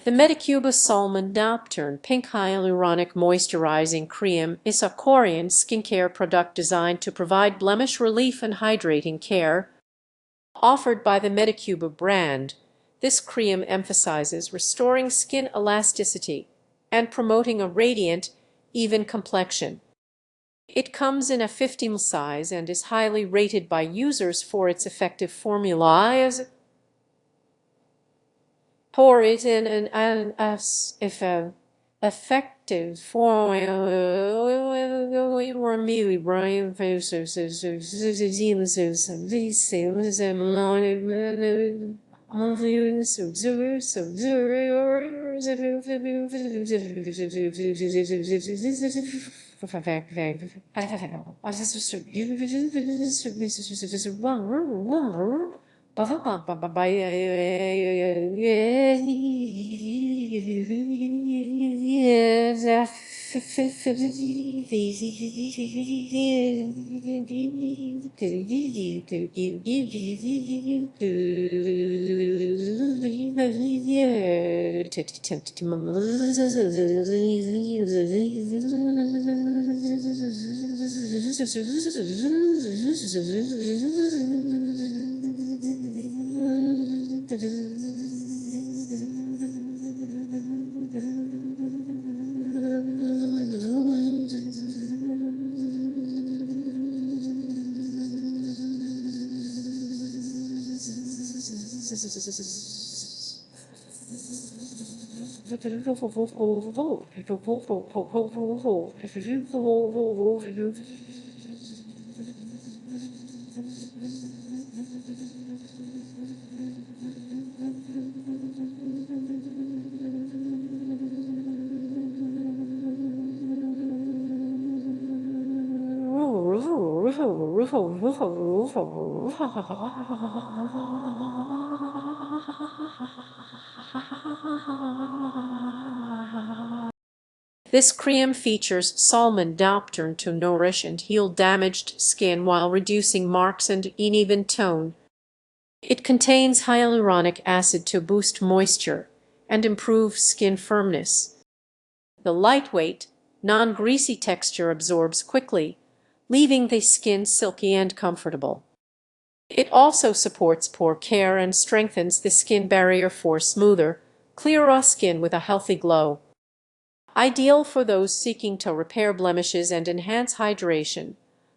The Medicube Salmon Nocturne Pink Hyaluronic Moisturizing Cream is a Korean skincare product designed to provide blemish relief and hydrating care. Offered by the Medicube brand, this cream emphasizes restoring skin elasticity and promoting a radiant, even complexion. It comes in a 50 ml size and is highly rated by users for its effective formula. Pour it in an effective This cream features salmon nocturne to nourish and heal damaged skin while reducing marks and uneven tone. It contains hyaluronic acid to boost moisture and improve skin firmness. The lightweight, non-greasy texture absorbs quickly, leaving the skin silky and comfortable. It also supports pore care and strengthens the skin barrier for smoother, clearer skin with a healthy glow. Ideal for those seeking to repair blemishes and enhance hydration,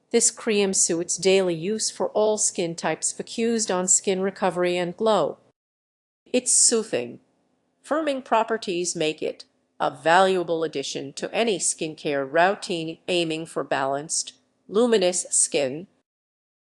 this cream suits daily use for all skin types focused on skin recovery and glow. Its soothing, firming properties make it a valuable addition to any skincare routine aiming for balanced, luminous skin